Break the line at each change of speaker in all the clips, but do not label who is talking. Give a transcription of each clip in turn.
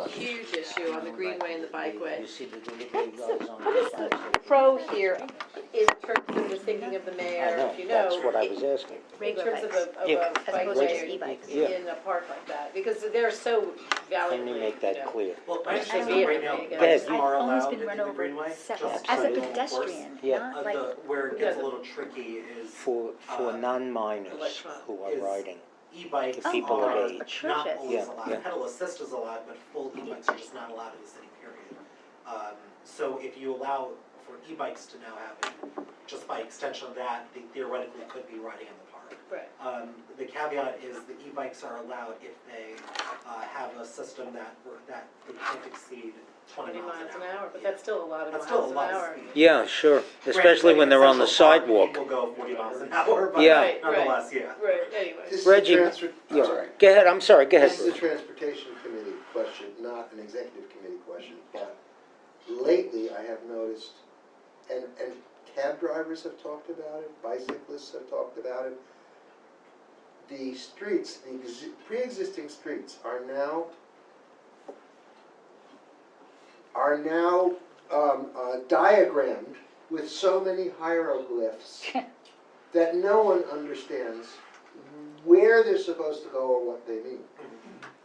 huge issue on the greenway and the bikeway.
You see the delivery guys on
What is
the
the pro here in terms of the thinking of the
I
mayor,
know,
if you
that's
know?
what I was asking.
In
Regular
terms of
bikes.
a
Yeah.
As opposed to just
bikeway
e-bikes.
Yeah.
in a park like that, because they're so
Can
valiantly,
you make that clear?
Well, my
I
understanding
don't
right now,
know.
bikes
I've
are
almost
allowed
been
in
run
the
over
greenway,
several,
just
as a
along the course.
pedestrian,
Yeah.
not like,
Where it gets a little tricky is
For non-minors
electronic
who are
is-
riding.
e-bikes
The people of
are
age.
not
Atrocious.
always
Yeah,
allowed.
yeah.
Pedal assist is allowed, but full e-bikes are just not allowed in the city, period. So if you allow for e-bikes to now happen, just by extension of that, they theoretically could be riding in the park.
right.
The caveat is the e-bikes are allowed if they have a system that they can't exceed 20
miles an hour, but
Yeah.
that's still a lot of
That's still a
miles an
lot of
hour.
speed.
Yeah, sure,
Granted,
especially
like
when
in
they're on the
Central Park,
sidewalk.
People go 40 miles an hour, but
Yeah.
Right, right.
nonetheless, yeah.
Right, anyway.
This is
Reggie,
a transfer,
Yeah.
sorry.
Go ahead, I'm sorry, go ahead.
This is a transportation committee question, not an executive committee question, but lately I have noticed, and cab drivers have talked about it, bicyclists have talked about it, the streets, the pre-existing streets are now diagrammed with so many hieroglyphs that no one understands where they're supposed to go or what they mean.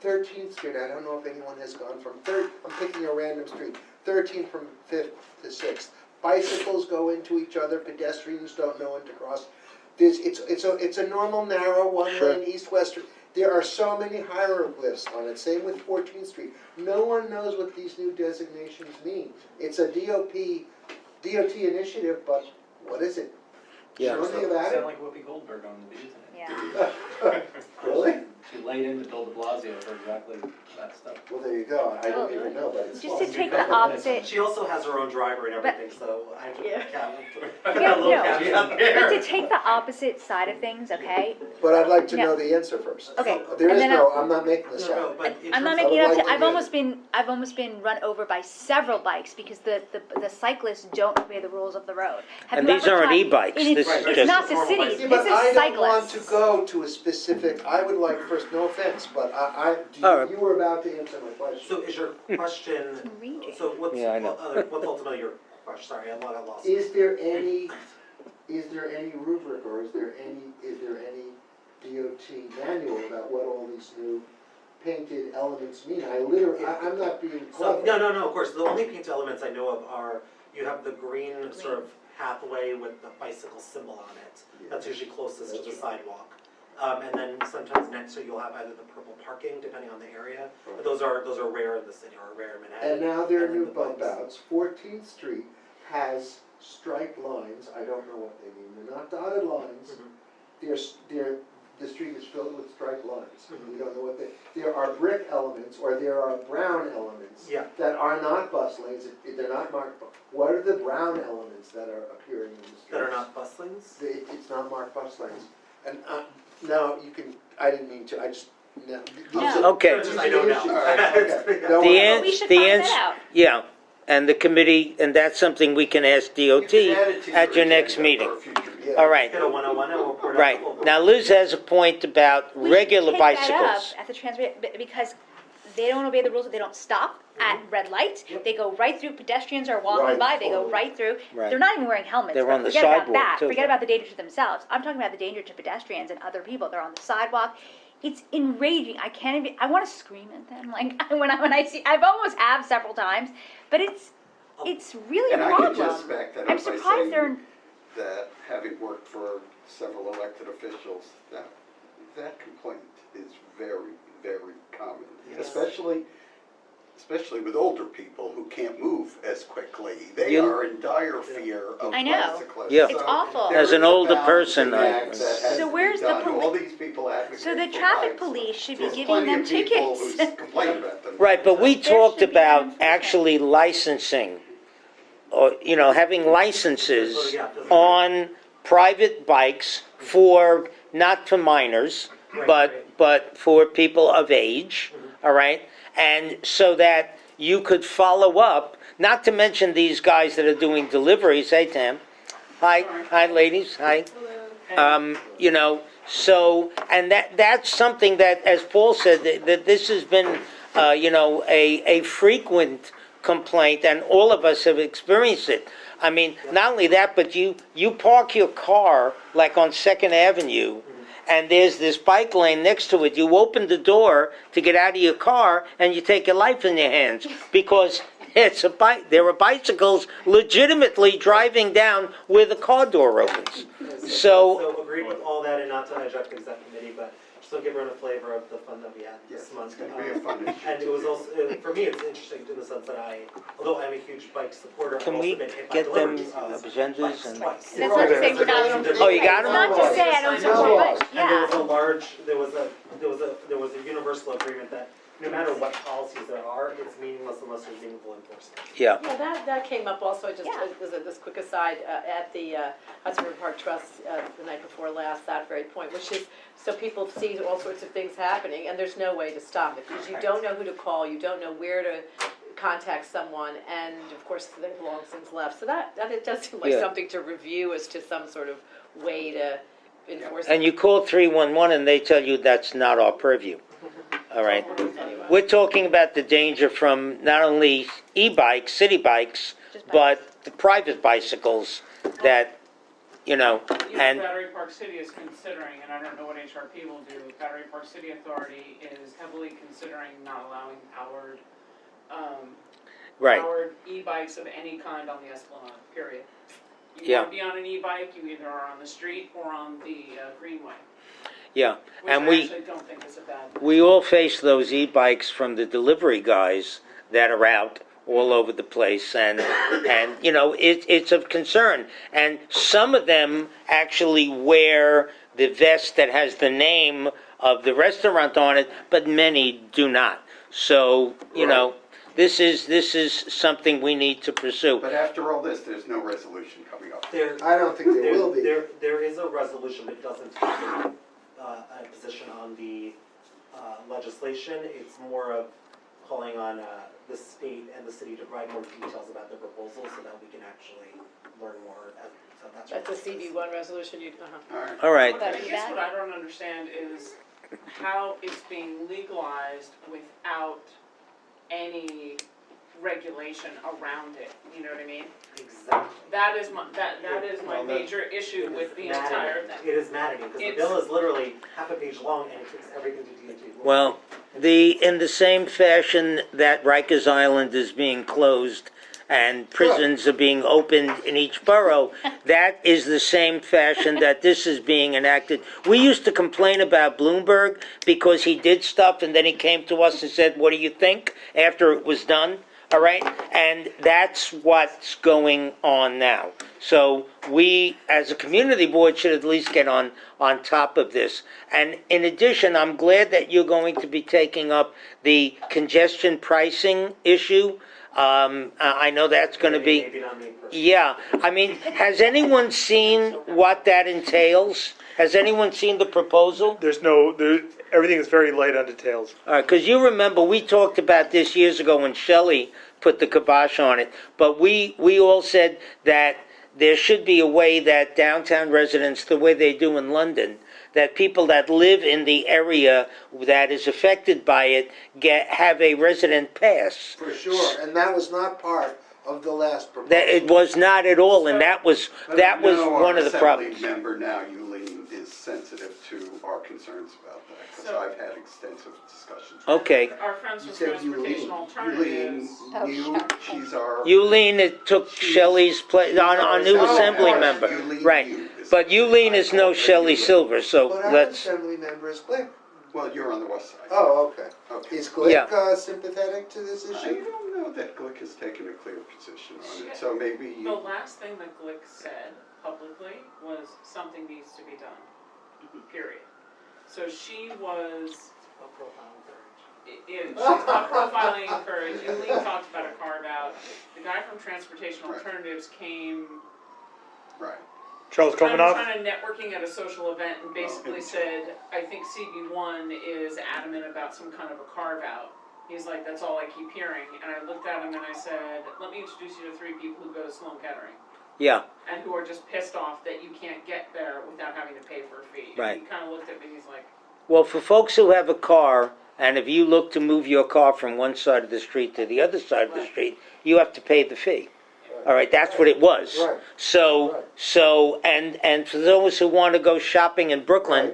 13th Street, I don't know if anyone has gone from I'm picking a random street, 13th from 5th to 6th. Bicycles go into each other, pedestrians don't know when to cross. It's a normal narrow
Sure.
one-lane east-west. There are so many hieroglyphs on it, same with 14th Street. No one knows what these new designations mean. It's a DOT initiative, but what is it?
Yeah.
You know anything about
Sound
it?
like Whoopi Goldberg on the news.
yeah.
Really?
She laid into Bill de Blasio for exactly that stuff.
Well, there you go. I don't even know, but it's
Just
fun.
to take the opposite,
She also has her own driver and everything, so I have to
Yeah.
put
Yeah,
a little
no.
caveat
but
there.
to take the opposite side of things, okay?
But I'd like to
No.
know the answer first.
Okay,
There
and
is
then
no, I'm not making this
No,
up.
but in
I'm not
terms of-
making it up
Otherwise,
to, I've almost been run over by several bikes because the cyclists don't obey the rules of the road. Have
And
you
these
ever
aren't
tried-
e-bikes,
It is-
this
Right,
is
right.
It's
just,
not the
normal
cities,
bikes.
Yeah,
this
but
is
I don't want
cyclists.
to go to a specific, I would like first, no offense, but
All right.
you were about to answer my question.
So is your question,
Reading.
so what's,
Yeah, I know.
what's ultimately your question? Sorry, I got lost.
Is there any rubric or is there any DOT manual about what all these new painted elements mean? I'm not being
So,
clever.
no, of course, the only paint elements I know of are, you have the green sort of pathway with the bicycle symbol on it. That's usually closest to the sidewalk. And then sometimes next to you'll have either the purple parking, depending on the area, but those are rare in the city, or rare in Manhattan.
And now there are
And then
new
the
bump
bikes.
outs. 14th Street has striped lines, I don't know what they mean, they're not dotted lines. The street is filled with striped lines. We don't know what there are brick elements, or there are brown elements
Yeah.
that are not bus lanes, they're not marked. What are the brown elements that are appearing in the streets?
That are not bus lanes?
It's not marked bus lanes. And now you can, I didn't mean to, I just, no.
No.
Okay.
Just I know now.
All right, okay. Don't
The
worry.
an-
We should
the
find
ans-
that out.
yeah, and the committee, and that's something we can ask DOT
You can add it to
at your next
agenda
meeting.
for a future meeting.
Yeah.
All right,
Get a 101 and we'll report out.
right. Now Liz has a point about
We should
regular
take that
bicycles.
up at the transfer, because they don't obey the rules, they don't stop at red light,
Yep.
they go right through, pedestrians are walking
Right,
by, they go
totally.
right through.
Right.
They're not even wearing helmets,
They're
but
on the
forget about
sidewalk,
that,
too.
forget about the danger to themselves. I'm talking about the danger to pedestrians and other people, they're on the sidewalk. It's enraging, I can't even, I wanna scream at them, like, when I see, I've almost have several times, but it's really a
And I
problem.
could just back that up
I'm
by
surprised they're,
saying that having worked for several elected officials, that complaint is very, very common.
Yes.
Especially with older people who can't move as quickly. They
You-
are in dire fear of
I know.
bicyclists.
Yeah.
It's
So
awful.
there
As an
is a
older
balancing
person,
act that has
So
to be
where's the
done.
poli-
All these people advocate
so the
for
traffic
bikes.
police should be
There's
giving
plenty
them
of people
tickets.
who complain about them.
Right, but we
There
talked
should be
about
enforcement.
actually licensing, or, having licenses on private bikes for, not for minors, but for people of age, all right? And so that you could follow up, not to mention these guys that are doing deliveries, hey Tam, hi ladies, hi. So, and that's something that, as Paul said, that this has been a frequent complaint, and all of us have experienced it. I mean, not only that, but you park your car like on Second Avenue, and there's this bike lane next to it. You open the door to get out of your car, and you take your life in your hands because it's a bike. There are bicycles legitimately driving down where the car door opens. So
agreed with all that, and not to hijack the exec committee, but still give everyone a flavor of the fun that we had
Yes,
this month.
it's gonna be a fun issue.
And it was also, for me, it's interesting in the sense that although I'm a huge bike supporter, I've
can
also
we
been hit by
get them
deliveries of
agendas
bikes
and?
twice.
That's not to say you're not.
Oh, you got 'em?
It's not to say I don't support bikes,
And there was
yeah.
a large, there was a universal agreement that no matter what policies there are, it's meaningless unless there's meaningful enforcement.
Yeah.
Yeah, that came up also, just
Yeah.
as this quick aside, at the Hudson River Park Trust the night before last, that very point, which is, so people see all sorts of things happening, and there's no way to stop it, because you don't know who to call, you don't know where to contact someone, and of course, they've long since left. So that it does seem like
Yeah.
something to review as to some sort of way to enforce.
And you call 311 and they tell you that's not our purview. All right.
Anyway.
We're talking about the danger from not only e-bikes, city bikes,
Just
but the private bicycles that,
You
and
Battery Park City is considering, and I don't know what HRP will do, Battery Park City Authority is heavily considering not allowing
right.
powered e-bikes of any kind on the Esplanade, period. You
Yeah.
want to be on an e-bike, you either are on the street or on the Greenway,
Yeah.
which
And
I actually don't think is a bad thing.
we all face those e-bikes from the delivery guys that are out all over the place, and it's of concern. And some of them actually wear the vest that has the name of the restaurant on it, but many do not. So this is something we need to pursue.
But after all this, there's no resolution coming up.
I don't think there will be.
There is a resolution, but it doesn't take a position on the legislation. It's more of calling on the state and the city to provide more details about their proposal so that we can actually learn more. So that's what
That's a
this is.
CB1 resolution,
All right.
All right.
I guess what I don't understand is how it's being legalized without any regulation around it, you know what I mean?
Exactly.
That is my
Well,
major issue with the
Maddening.
entire thing.
It is maddening, because the
It's-
bill is literally half a page long and it takes everything to DOT.
Well, in the same fashion that Rikers Island is being closed and prisons are being opened in each borough, that is the same fashion that this is being enacted. We used to complain about Bloomberg because he did stuff and then he came to us and said, "What do you think?" after it was done. All right? And that's what's going on now. So we, as a community board, should at least get on top of this. And in addition, I'm glad that you're going to be taking up the congestion pricing issue. I know that's going to be...
Maybe not me personally.
Yeah, I mean, has anyone seen what that entails? Has anyone seen the proposal?
Everything is very light on details.
All right, because you remember, we talked about this years ago when Shelley put the kibosh on it, but we all said that there should be a way that downtown residents, the way they do in London, that people that live in the area that is affected by it have a resident pass.
For sure, and that was not part of the last proposal.
That it was not at all, and that was one of the problems.
Our assembly member now, Yulene, is sensitive to our concerns about that, because
So-
I've had extensive discussions.
Okay,
Our friends
You
from
said
Transportation
Yulene.
Alternatives.
She's our.
Yulene took Shelley's place, our new
Oh,
assembly
of course,
member.
Yulene
Right,
Yu is-
but Yulene is no Shelley Silver, so
But our
let's...
assembly member is Glick.
Well, you're on the west side.
Oh, okay.
Okay.
Is Glick
Yeah.
sympathetic to this
I
issue?
don't know that Glick has taken a clear position on it, so maybe
The
you,
last thing that Glick said publicly was something needs to be done, period. So she was, she's not profiling courage. Yulene talked about a carve out. The guy from Transportation
Right.
Alternatives came,
right.
Charles
kind
Komanoff?
of networking at a social event and basically said, I think CB1 is adamant about some kind of a carve out. He's like, that's all I keep hearing. And I looked at him and I said, let me introduce you to 3 people who go to Sloan Kettering.
Yeah,
And who are just pissed off that you can't get there without having to pay for a fee.
Right.
And he kind of looked at me and he's like,
well, for folks who have a car And if you look to move your car from one side of the street to the other side of the street, you have to pay the fee. All right, that's what it was.
Right.
So, and for those who want to go shopping in Brooklyn,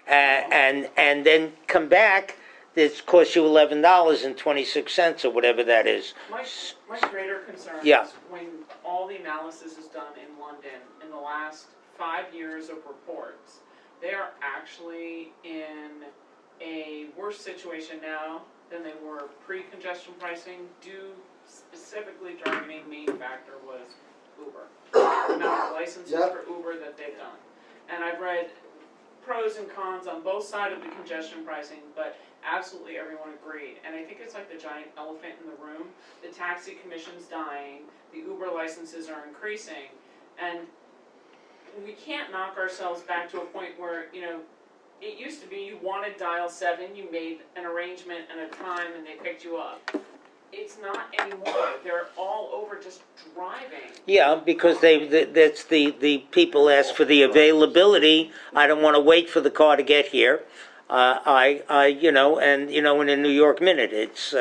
and then come back, this costs you $11.26 or whatever that is.
My greater concern
Yeah.
is when all the analysis is done in London, in the last 5 years of reports, they are actually in a worse situation now than they were pre-congestion pricing, due specifically targeting main factor was Uber. The amount of licenses
Yep.
for Uber that they've done. And I've read pros and cons on both sides of the congestion pricing, but absolutely everyone agreed. And I think it's like the giant elephant in the room. The taxi commission's dying, the Uber licenses are increasing, and we can't knock ourselves back to a point where, you know, it used to be you wanted dial 7, you made an arrangement and a time and they picked you up. It's not anymore. They're all over just driving.
Yeah, because that's the people ask for the availability. I don't want to wait for the car to get here. And in a New York minute, it's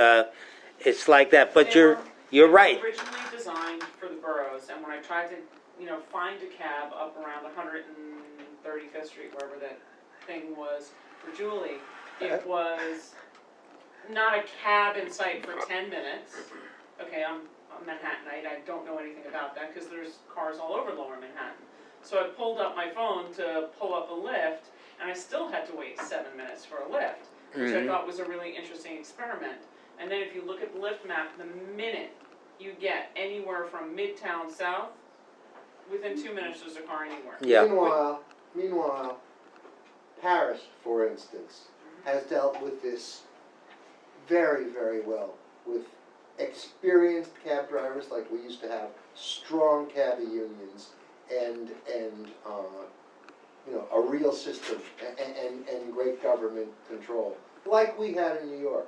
like that. But
They were
you're right.
originally designed for the boroughs, and when I tried to, find a cab up around 135th Street, wherever that thing was, for Julie, it was not a cab in sight for 10 minutes. Okay, I'm a Manhattanite, I don't know anything about that, because there's cars all over Lower Manhattan. So I pulled up my phone to pull up a Lyft, and I still had to wait 7 minutes for a Lyft, which I thought was a really interesting experiment. And then if you look at the Lyft map, the minute you get anywhere from Midtown South, within 2 minutes there's a car anywhere.
Yeah.
Meanwhile, Paris, for instance, has dealt with this very, very well, with experienced cab drivers like we used to have, strong cabbie unions, and a real system and great government control, like we had in New York.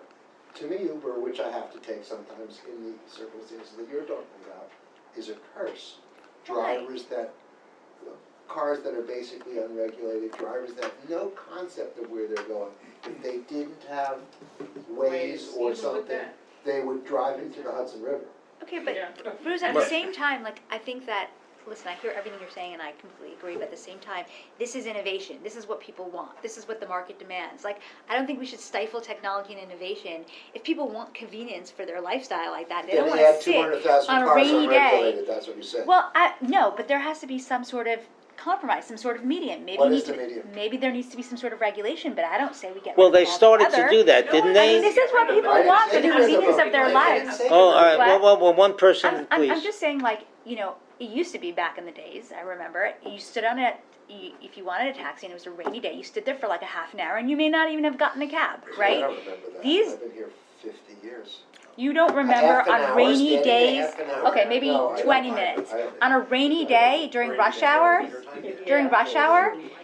To me, Uber, which I have to take sometimes in the circumstances that you're talking about, is a curse. Cars that are basically unregulated, drivers that have no concept of where they're going. If they didn't have Waze or
Even with
something,
that.
they would drive into the Hudson River.
Okay, but
Yeah.
Bruce, at the same time, like, I think that, listen, I hear everything you're saying and I completely agree, but at the same time, this is innovation. This is what people want. This is what the market demands. Like, I don't think we should stifle technology and innovation. If people want convenience for their lifestyle like that, they don't want to sit
200,000
on a
cars
rainy day.
unregulated, that's what you said.
Well, no, but there has to be some sort of compromise, some sort of medium. Maybe
What
we
is
need
the
to-
medium?
Maybe there needs to be some sort of regulation, but I don't say we get
Well,
rid
they
of them
started to
altogether.
do that, didn't
I mean,
they?
this is what people
I didn't
want
say
for the
get rid of
convenience
them.
of their
I
lives.
didn't say
Oh, all right.
What?
Well, one person,
I'm
please.
just saying, like, it used to be back in the days, I remember, you stood on it, if you wanted a taxi and it was a rainy day, you stood there for like a half an hour and you may not even have gotten a cab,
I
right?
don't remember that.
These-
I've been here 50 years.
You don't remember
Half an
on
hour,
rainy
standing
days,
half an hour.
okay, maybe
No, I don't.
20
I
minutes.
don't.
On a rainy day during rush hour,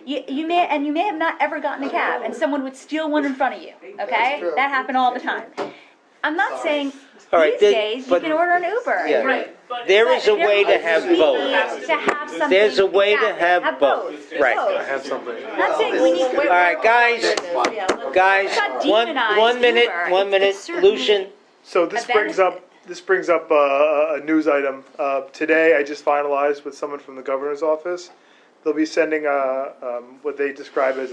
you may have not ever gotten a cab and someone would steal one in front of you, okay?
That's true.
That happened all the time. I'm not saying
All right,
these days you
but-
can order an Uber.
Yeah.
Right, but.
There
But
is a
there
way to
needs
have
be
both.
To have something.
There's a way to
exactly,
have both. Right.
Both.
I have something.
I'm not saying we need.
All right, guys,
Not
one
demonize
minute,
Uber.
1 minute,
It's certainly
Lucian.
So this
A
brings
benefit.
up a news item. Today, I just finalized with someone from the governor's office. They'll be sending what they describe as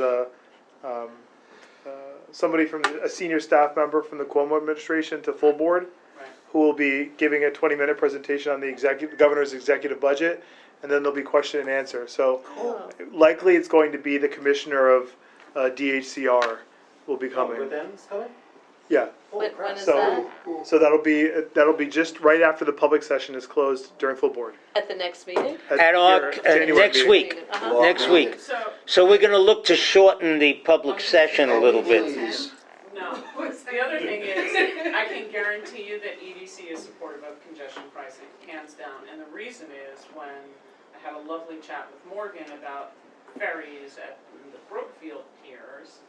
somebody from a senior staff member from the Cuomo administration to full board,
Right.
who will be giving a 20-minute presentation on the governor's executive budget, and then there'll be question and answer. So likely it's going to be the commissioner of DHCR will be coming.
Within's coming?
Yeah.
When is
So-
that?
So that'll be just right after the public session is closed during full board.
At the next meeting?
At our,
your January
next
meeting.
week,
Uh-huh.
next week.
So,
So we're gonna look to shorten the public session a little bit.
Please.
no, the other thing is, I can guarantee you that EDC is supportive of congestion pricing, hands down. And the reason is, when I had a lovely chat with Morgan about ferries at the Brookfield piers,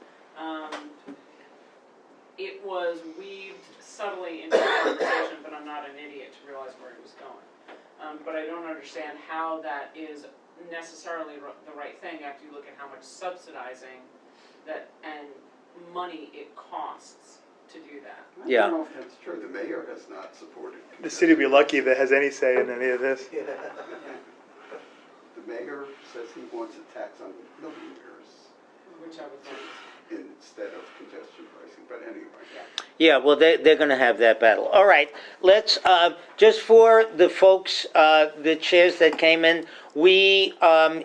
it was weaved subtly into the conversation, but I'm not an idiot to realize where it was going. But I don't understand how that is necessarily the right thing after you look at how much subsidizing that and money it costs to do that.
I
Yeah.
don't know if that's true. The mayor has not supported.
The city will be lucky if it has any say in any of this.
Yeah.
The mayor says he wants a tax on millimeters
Which I would think.
instead of congestion pricing, but anyway.
Yeah, well, they're gonna have that battle. All right, let's, just for the folks, the chairs that came in, we,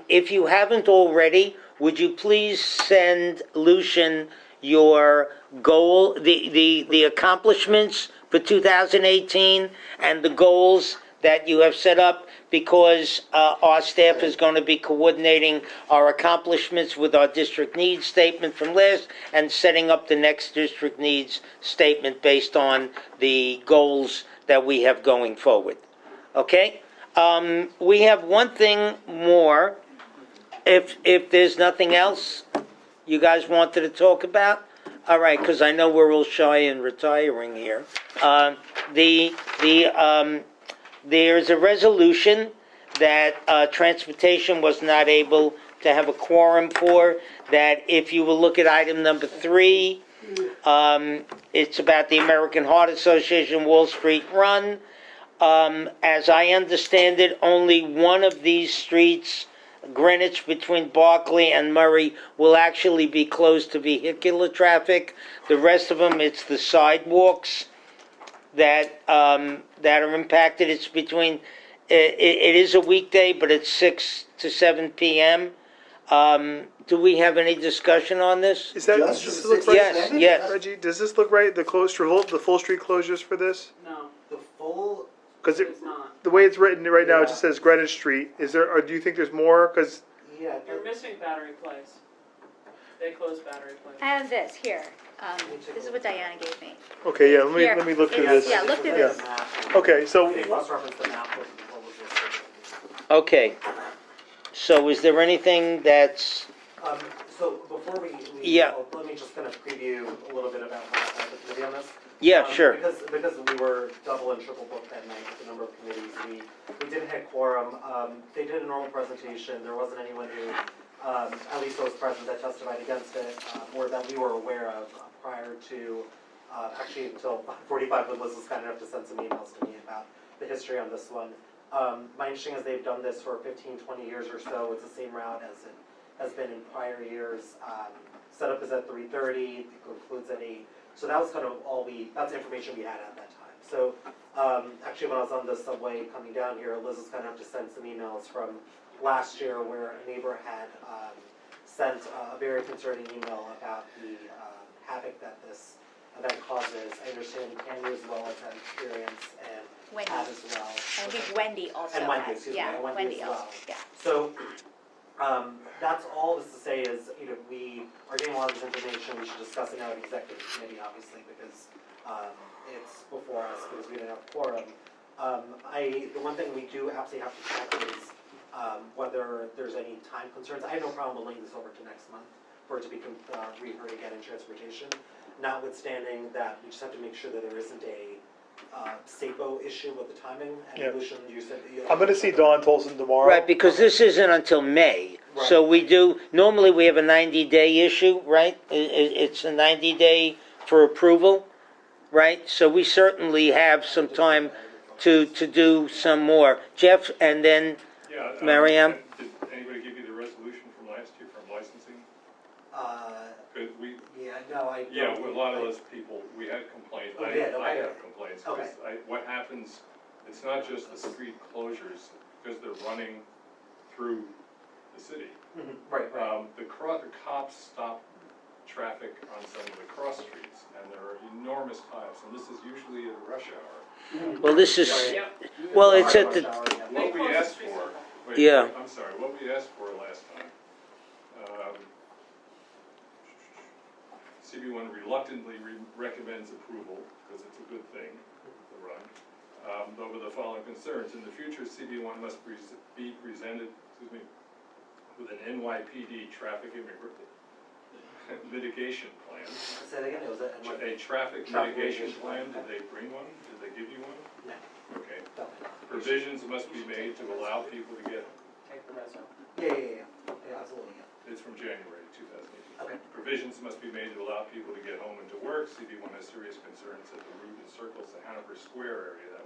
if you haven't already, would you please send Lucian your goal, the accomplishments for 2018 and the goals that you have set up, because our staff is going to be coordinating our accomplishments with our district needs statement from last and setting up the next district needs statement based on the goals that we have going forward. Okay? We have one thing more. If there's nothing else you guys wanted to talk about? All right, because I know we're all shy and retiring here. There's a resolution that transportation was not able to have a quorum for, that if you will look at item number 3, it's about the American Heart Association Wall Street Run. As I understand it, only one of these streets, Greenwich between Berkeley and Murray, will actually be closed to vehicular traffic. The rest of them, it's the sidewalks that are impacted. It's between, it is a weekday, but it's 6 to 7 p.m. Do we have any discussion on this?
Is that, does
Just
this look
six,
right?
Yes,
seven?
yes.
Reggie, does this look right? The full street closures for this?
No,
The full,
Because
it's not.
the way it's written right now, it just
Yeah.
says Greenwich Street. Is there, or do you think there's more? Because
yeah,
You're missing Battery Place. They closed Battery Place.
I have this here. This is what Diana gave me.
okay, yeah.
Here.
Let me look through
It's-
this.
yeah, look through this.
Okay, so
They cross-reference the map with what was listed.
Okay. So is there anything that's,
So before we
Yeah.
let me just kind of preview a little bit about the committee on this.
yeah, sure.
Because we were double and triple booked that night with a number of committees, we didn't hit quorum. They did a normal presentation, there wasn't anyone who, at least was present that testified against it, or that we were aware of prior to, actually until 5:45 when Liz was kind enough to send some emails to me about the history on this one. My understanding is they've done this for 15, 20 years or so, it's the same route as it has been in prior years. Setup is at 3:30, it concludes at 8. So that was kind of that's information we had at that time. So, actually when I was on the subway coming down here, Liz was kind enough to send some emails from last year where a neighbor had, sent a very concerning email about the, havoc that this event causes. I understand Candy as well has had experience and
Wendy.
had as well.
I think Wendy also
And Wendy,
has.
excuse me,
Yeah,
and Wendy
Wendy
as
also,
well.
yeah.
So, that's all this to say is, we are getting a lot of this information, we should discuss it now at executive committee, obviously, because, it's before us, because we didn't have quorum. The one thing we do absolutely have to check is, whether there's any time concerns. I have no problem laying this over to next month for it to be, reheard again in transportation, notwithstanding that we just have to make sure that there isn't a, SAPO issue with the timing,
Yeah.
and Lucian, you said that you.
I'm going to see Dawn Tolson tomorrow.
Right, because this isn't until May. So normally we have a 90-day issue, right? It's a 90-day for approval, right? So we certainly have some time to do some more. Jeff, and then
Yeah.
Mariam?
Did anybody give you the resolution from last year from licensing? Because we,
Yeah, no, I.
yeah,
don't
with a
think-
lot of those people, we had complaints.
Oh, yeah,
I
okay.
have complaints, because what happens, it's not just the street closures, because they're running through the city.
Mhm, right.
The cops stop traffic on some of the cross streets, and there are enormous piles, and this is usually at rush hour.
well, this is,
Yep.
well, it's at the,
What we asked for, wait,
Yeah.
I'm sorry, what we asked for last time, CB1 reluctantly recommends approval, because it's a good thing, the run, but with the following concerns. In the future, CB1 must be presented, with an NYPD traffic mitigation plan.
Say it again, it was a.
A traffic mitigation plan, did they bring one? Did they give you one?
No,
Okay.
definitely not.
Provisions must be made to allow people to get,
Take the reso.
Yeah, absolutely, yeah.
It's from January 2018.
Okay.
Provisions must be made to allow people to get home and to work. CB1 has serious concerns that the route encircles the Hanover Square area.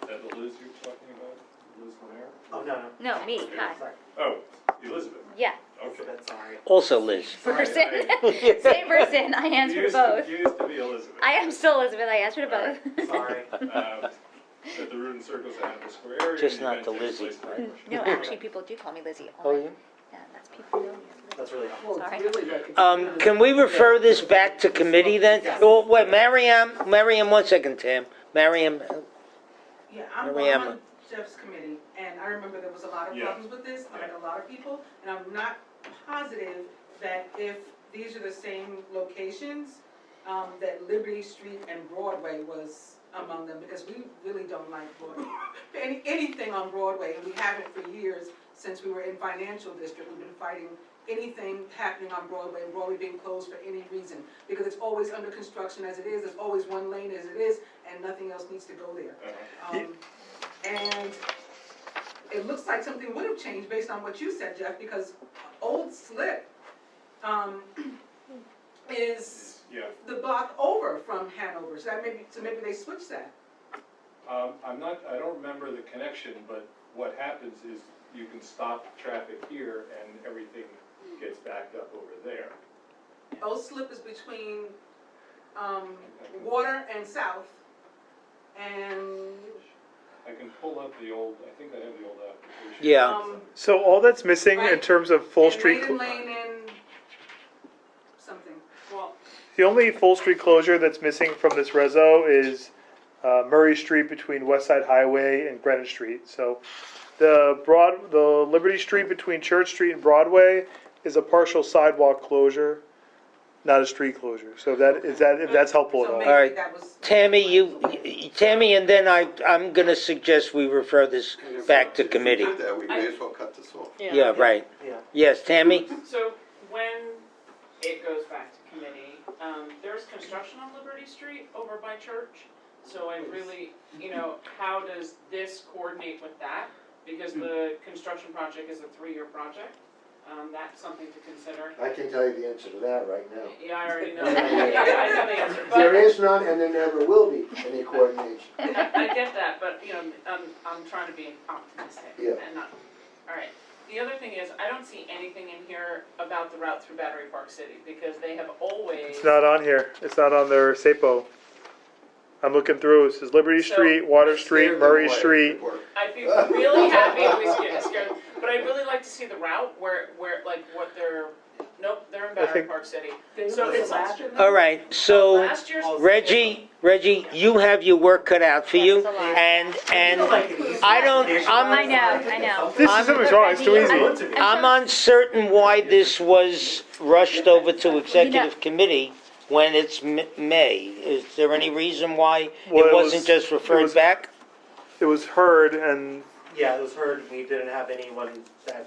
Is that the Liz you're talking about? Liz Lemaire?
Oh, no,
No, me, hi,
sorry.
Oh, Elizabeth.
yeah,
Okay.
That's sorry.
Also Liz.
person, same person, I
You
answered
used
both.
You used to be Elizabeth.
I am still Elizabeth, I answered both.
Sorry.
That the route encircles the Hanover Square area.
Just
and
not
event
the
takes
Lizzie,
place
right?
in-
No, actually, people do call me Lizzie.
Oh, yeah?
Yeah, that's people know me as Lizzie.
That's really helpful.
Sorry.
Can we refer this back to committee then? Oh, wait, Mariam, 1 second, Tim. Mariam,
Yeah, I'm
Mariam.
on Jeff's committee, and I remember there was a lot of
Yeah.
problems with this, like a lot of people, and I'm not positive that if these are the same locations, that Liberty Street and Broadway was among them, because we really don't like Broadway. Anything on Broadway, and we haven't for years, since we were in financial district, we've been fighting anything happening on Broadway, and Broadway being closed for any reason, because it's always under construction as it is, there's always one lane as it is, and nothing else needs to go there. And it looks like something would have changed based on what you said, Jeff, because Old Slip, is
Yeah.
the block over from Hanover, so maybe they switched that.
I don't remember the connection, but what happens is you can stop traffic here and everything gets backed up over there.
Old Slip is between, Water and South, and,
I can pull up the old, I think I have the old application.
yeah.
So all that's missing in
Right.
terms of full
and
street,
Maiden Lane and something.
Well,
the only full street closure that's missing from this reso is Murray Street between West Side Highway and Greenwich Street. So the Liberty Street between Church Street and Broadway is a partial sidewalk closure, not a street closure. So if that's helpful at
So
all.
maybe
All right.
that was.
Tammy, and then I'm gonna suggest we refer this back to committee.
If we did that, we may as well cut this off.
Yeah, right.
Yeah.
Yes, Tammy?
so when it goes back to committee, there's construction on Liberty Street over by Church. So I really, how does this coordinate with that? Because the construction project is a 3-year project. That's something to consider.
I can tell you the answer to that right now.
Yeah, I already know.
Yeah.
I know the answer,
There
but
is none and there never will be any coordination.
I get that, but, I'm trying to be optimistic
Yeah.
and not, all right. The other thing is, I don't see anything in here about the route through Battery Park City, because they have always.
It's not on here. It's not on their SAPO. I'm looking through. It says Liberty
So-
Street, Water Street, Murray Street.
I'd be really happy if we scared, but I'd really like to see the route where, like, what they're, nope, they're in Battery
think-
Park City. So it's last year.
All right, so
Last year's.
Reggie, you have your work cut out for you, and I don't,
I know.
This is something's wrong. It's too easy.
I'm uncertain why this was rushed over to executive committee when it's May. Is there any reason why
Well,
it
it
wasn't
was-
just
it
referred
was-
back?
It was heard and
Yeah, it was heard, we didn't have anyone that,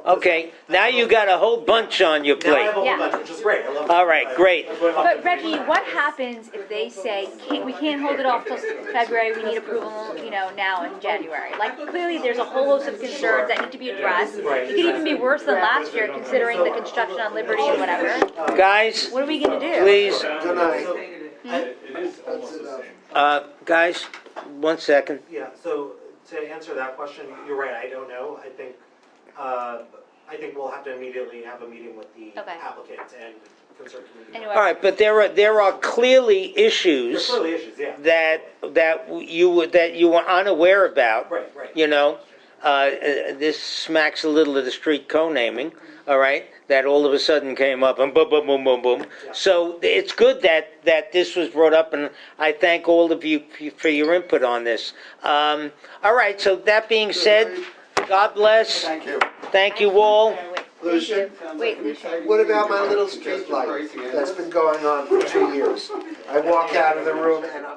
Okay, now you got a whole bunch on your
Now I have a
plate.
whole bunch, which is great, I love it.
All right, great.
But Reggie, what happens if they say, we can't hold it off till February, we need approval, now in January? Like, clearly, there's a whole host of concerns that need to be addressed. It
Right.
could even be worse than last year, considering the construction on Liberty and whatever.
Guys,
What are we gonna do?
please,
Good night.
It is almost the same.
guys, 1 second.
Yeah, so to answer that question, you're right, I don't know, I think we'll have to immediately have a meeting with the
Okay.
applicant and concerned community.
Anyway.
All right, but there are clearly
There's
issues
clearly issues, yeah.
that you were unaware about.
Right, right.
This smacks a little of the street co-naming, all right, that all of a sudden came up and boom, boom, boom, boom, boom.
Yeah.
So it's good that this was brought up, and I thank all of you for your input on this. All right, so that being said, God bless.
Thank you.
Thank you all.
Lucian,
Wait, Lucian.
what about my little street light that's been going on for 2 years? I walk out of the room and I'm